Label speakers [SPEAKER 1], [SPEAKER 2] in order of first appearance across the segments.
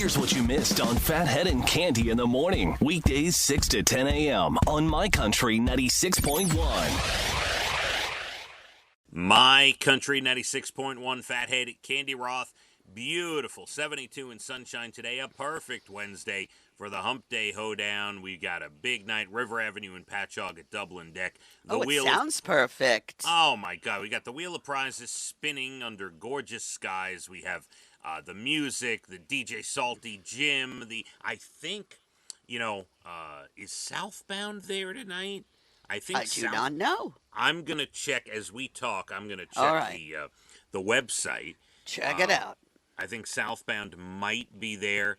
[SPEAKER 1] Here's what you missed on Phathead and Cande in the morning. Weekdays 6 to 10 a.m. on My Country 96.1.
[SPEAKER 2] My Country 96.1, Phathead, Cande Roth. Beautiful, 72 and sunshine today. A perfect Wednesday for the Hump Day Hoedown. We got a big night, River Avenue and Patchogue at Dublin Deck.
[SPEAKER 3] It sounds perfect.
[SPEAKER 2] Oh, my God. We got the Wheel of Prizes spinning under gorgeous skies. We have the music, the DJ Salty Jim, I think, is Southbound there tonight? I
[SPEAKER 3] do not know.
[SPEAKER 2] I'm going to check as we talk. I'm going to check
[SPEAKER 3] right.
[SPEAKER 2] the website.
[SPEAKER 3] Check it out.
[SPEAKER 2] I think Southbound might be there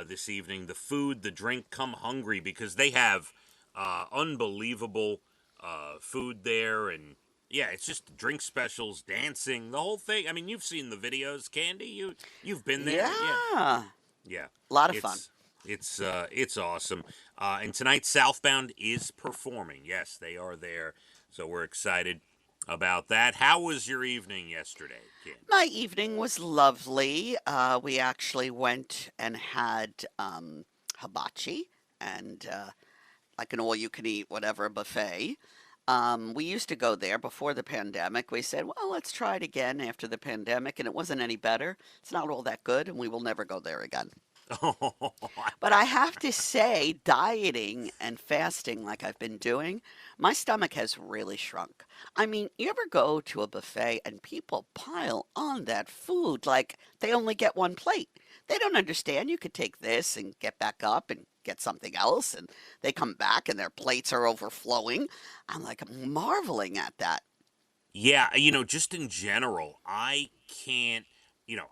[SPEAKER 2] this evening. The food, the drink, come hungry because they have unbelievable food there. And, yeah, it's just drink specials, dancing, the whole thing. I mean, you've seen the videos, Candy. You've been there. Yeah.
[SPEAKER 3] A lot of fun.
[SPEAKER 2] It's awesome. And tonight, Southbound is performing. Yes, they are there. So we're excited about that. How was your evening yesterday, Kim?
[SPEAKER 3] My evening was lovely. We actually went and had hibachi and like an all-you-can-eat whatever buffet. We used to go there before the pandemic. We said, well, let's try it again after the pandemic, and it wasn't any better. It's not all that good, and we will never go there again. But I have to say, dieting and fasting like I've been doing, my stomach has really shrunk. I mean, you ever go to a buffet and people pile on that food like they only get one plate? They don't understand. You could take this and get back up and get something else, and they come back and their plates are overflowing. I'm like marveling at that.
[SPEAKER 2] Yeah, just in general, I can't,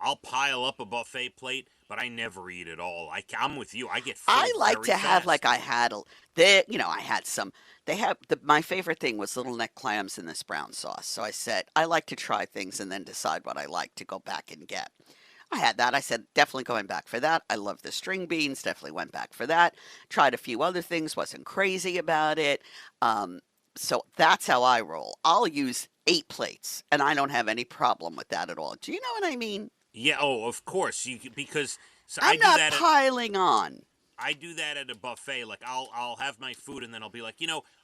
[SPEAKER 2] I'll pile up a buffet plate, but I never eat it all. I'm with you. I get full
[SPEAKER 3] I like
[SPEAKER 2] very
[SPEAKER 3] to have
[SPEAKER 2] fast.
[SPEAKER 3] like I had I had some. They have my favorite thing was little neck clams in this brown sauce. So I said I like to try things and then decide what I like to go back and get. I had that. I said definitely going back for that. I love the string beans. Definitely went back for that. Tried a few other things. Wasn't crazy about it. So that's how I roll. I'll use 8 plates, and I don't have any problem with that at all. Do you know what I mean?
[SPEAKER 2] Yeah, of course. Because
[SPEAKER 3] I'm not piling on.
[SPEAKER 2] I do that at a buffet. Like I'll have my food and then I'll be like,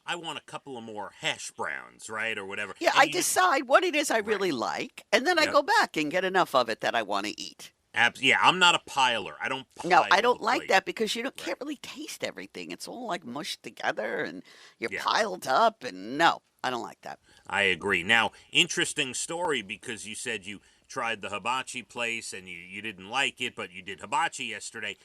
[SPEAKER 2] I want a couple of more hash browns, right, or whatever.
[SPEAKER 3] Yeah, I decide what it is I really like, and then I go back and get enough of it that I want to eat.
[SPEAKER 2] Yeah, I'm not a piler. I don't pile.
[SPEAKER 3] No, I don't like
[SPEAKER 2] plate.
[SPEAKER 3] that because you can't really taste everything. It's all like mushed together and you're piled up, and no, I don't like that.
[SPEAKER 2] I agree. Now, interesting story because you said you tried the hibachi place and you didn't like it, but you did hibachi yesterday.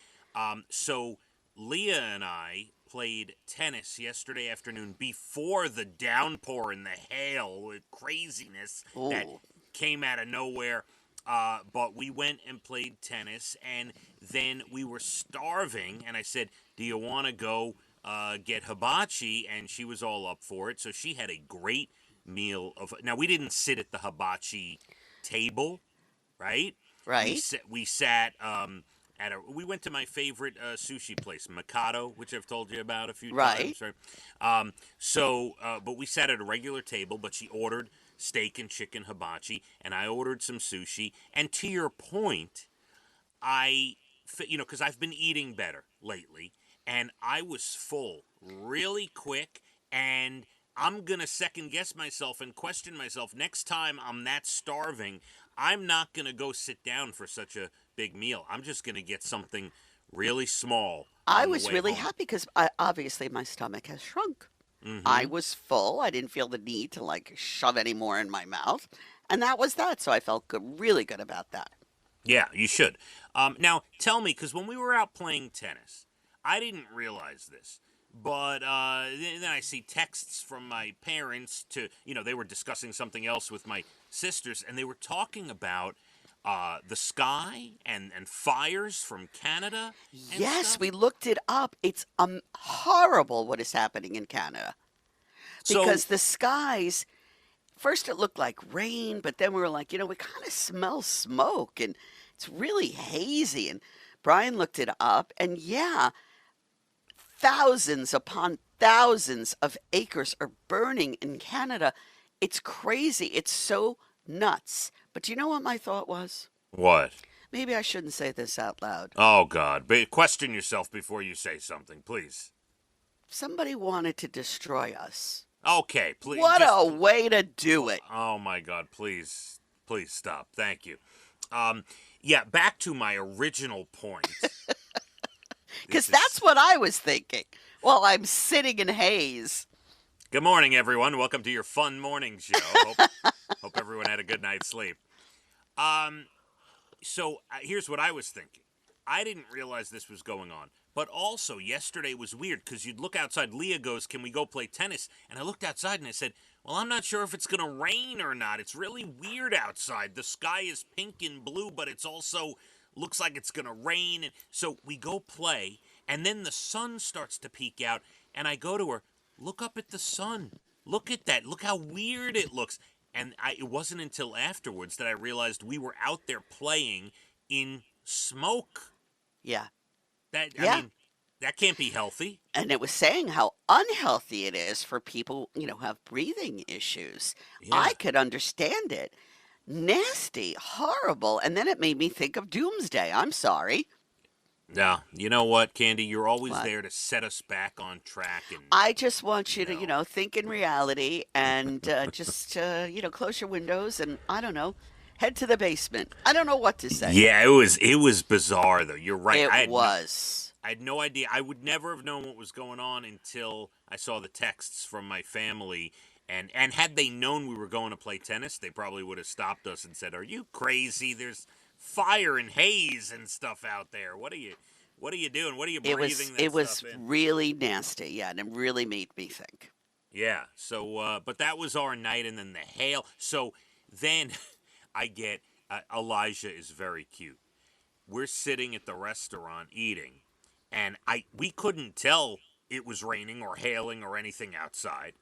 [SPEAKER 2] So Leah and I played tennis yesterday afternoon before the downpour and the hail with craziness that came out of nowhere. But we went and played tennis, and then we were starving, and I said, do you want to go get hibachi? And she was all up for it, so she had a great meal of. Now, we didn't sit at the hibachi table, right?
[SPEAKER 3] Right.
[SPEAKER 2] We sat we went to my favorite sushi place, Mikado, which I've told you about a few times. Right. But we sat at a regular table, but she ordered steak and chicken hibachi, and I ordered some sushi. And to your point, because I've been eating better lately, and I was full really quick, and I'm going to second guess myself and question myself. Next time I'm that starving, I'm not going to go sit down for such a big meal. I'm just going to get something really small.
[SPEAKER 3] I was really happy because obviously my stomach has shrunk. Mm-hmm. I was full. I didn't feel the need to shove any more in my mouth. And that was that. So I felt really good about that.
[SPEAKER 2] Yeah, you should. Now, tell me, because when we were out playing tennis, I didn't realize this. But then I see texts from my parents they were discussing something else with my sisters, and they were talking about the sky and fires from Canada.
[SPEAKER 3] Yes,
[SPEAKER 2] stuff.
[SPEAKER 3] We looked it up. It's horrible what is happening in Canada. Because the skies, first it looked like rain, but then we were like, we kind of smell smoke, and it's really hazy. And Brian looked it up, and thousands upon thousands of acres are burning in Canada. It's crazy. It's so nuts. But do you know what my thought was?
[SPEAKER 2] What?
[SPEAKER 3] Maybe I shouldn't say this out loud.
[SPEAKER 2] Oh, God. But question yourself before you say something, please.
[SPEAKER 3] Somebody wanted to destroy us.
[SPEAKER 2] Okay, please.
[SPEAKER 3] What a way to do it.
[SPEAKER 2] Oh, my God. Please stop. Thank you. Yeah, back to my original point.
[SPEAKER 3] Because that's what I was thinking while I'm sitting in haze.
[SPEAKER 2] Good morning, everyone. Welcome to your fun morning show. Hope everyone had a good night's sleep. So here's what I was thinking. I didn't realize this was going on. But also, yesterday was weird because you'd look outside. Leah goes, "Can we go play tennis?" And I looked outside and I said, "Well, I'm not sure if it's going to rain or not. It's really weird outside. The sky is pink and blue, but it's also looks like it's going to rain." And so we go play, and then the sun starts to peek out, and I go to her, "Look up at the sun. Look at that. Look how weird it looks." And it wasn't until afterwards that I realized we were out there playing in smoke.
[SPEAKER 3] Yeah.
[SPEAKER 2] I mean, that can't be healthy.
[SPEAKER 3] And it was saying how unhealthy it is for people, who have breathing issues.
[SPEAKER 2] Yeah.
[SPEAKER 3] I could understand it. Nasty, horrible. And then it made me think of Doomsday. I'm sorry.
[SPEAKER 2] No, you know what, Candy? You're always
[SPEAKER 3] What?
[SPEAKER 2] there to set us back on track. And
[SPEAKER 3] I just want you to, think in reality and just, close your windows and, I don't know, head to the basement. I don't know what to say.
[SPEAKER 2] yeah, it was bizarre though. You're right.
[SPEAKER 3] It was.
[SPEAKER 2] I had no idea. I would never have known what was going on until I saw the texts from my family. And had they known we were going to play tennis, they probably would have stopped us and said, "Are you crazy? There's fire and haze and stuff out there. What are you doing? What are you breathing?"
[SPEAKER 3] It was really nasty, yeah, and it really made me think.
[SPEAKER 2] Yeah. So, but that was our night, and then the hail. So then I get Elijah is very cute. We're sitting at the restaurant eating, and we couldn't tell it was raining or hailing or anything outside.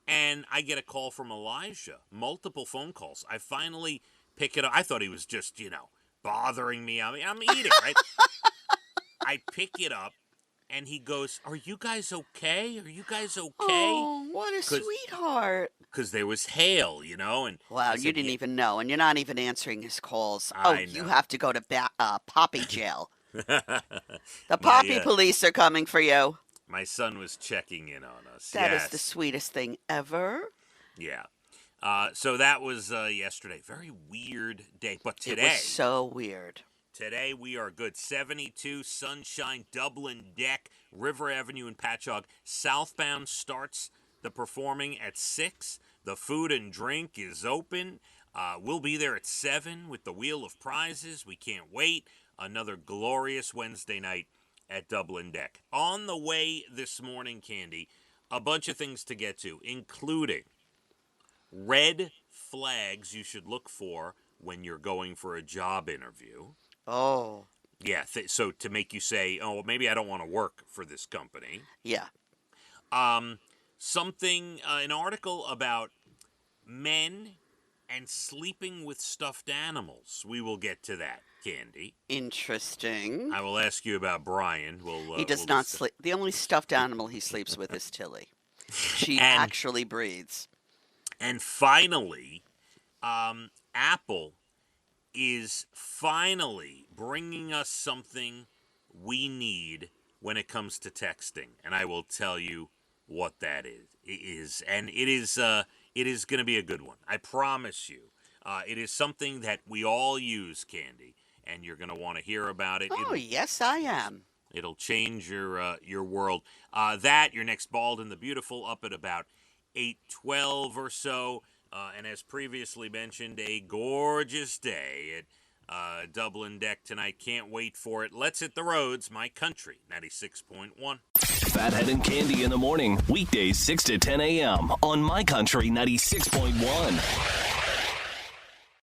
[SPEAKER 2] And I get a call from Elijah, multiple phone calls. I finally pick it up. I thought he was just, bothering me. I mean, I'm eating, right? I pick it up, and he goes, "Are you guys okay? Are you guys okay?"
[SPEAKER 3] Oh, what a sweetheart.
[SPEAKER 2] Because there was hail, and...
[SPEAKER 3] Wow,
[SPEAKER 2] I
[SPEAKER 3] you
[SPEAKER 2] said,
[SPEAKER 3] didn't
[SPEAKER 2] "Yeah."
[SPEAKER 3] even know, and you're not even answering his calls.
[SPEAKER 2] I
[SPEAKER 3] You
[SPEAKER 2] know.
[SPEAKER 3] have to go to Poppy jail. The Poppy police are coming for you.
[SPEAKER 2] My son was checking in on us.
[SPEAKER 3] That is
[SPEAKER 2] Yes.
[SPEAKER 3] the sweetest thing ever.
[SPEAKER 2] Yeah. So that was yesterday. Very weird day. But
[SPEAKER 3] It
[SPEAKER 2] today...
[SPEAKER 3] was so weird.
[SPEAKER 2] Today we are good. 72, sunshine, Dublin Deck, River Avenue in Patchogue. Southbound starts the performing at 6. The food and drink is open. We'll be there at 7 with the Wheel of Prizes. We can't wait. Another glorious Wednesday night at Dublin Deck. On the way this morning, Candy, a bunch of things to get to, including red flags you should look for when you're going for a job interview.
[SPEAKER 3] Oh.
[SPEAKER 2] Yeah, so to make you say, "Oh, maybe I don't want to work for this company."
[SPEAKER 3] Yeah.
[SPEAKER 2] An article about men and sleeping with stuffed animals. We will get to that, Candy.
[SPEAKER 3] Interesting.
[SPEAKER 2] I will ask you about Brian.
[SPEAKER 3] He does not sleep. The only stuffed animal he sleeps with is Tilly. She actually breathes.
[SPEAKER 2] And finally, Apple is finally bringing us something we need when it comes to texting, and I will tell you what that is. And it is going to be a good one. I promise you. It is something that we all use, Candy, and you're going to want to hear about it.
[SPEAKER 3] Oh, yes, I am.
[SPEAKER 2] It'll change your world. Your next Bald and the Beautiful up at about 8:12 or so. And as previously mentioned, a gorgeous day at Dublin Deck tonight. Can't wait for it. Let's hit the roads. My Country 96.1.
[SPEAKER 1] Phathead and Cande in the morning. Weekdays 6 to 10 a.m. on My Country 96.1.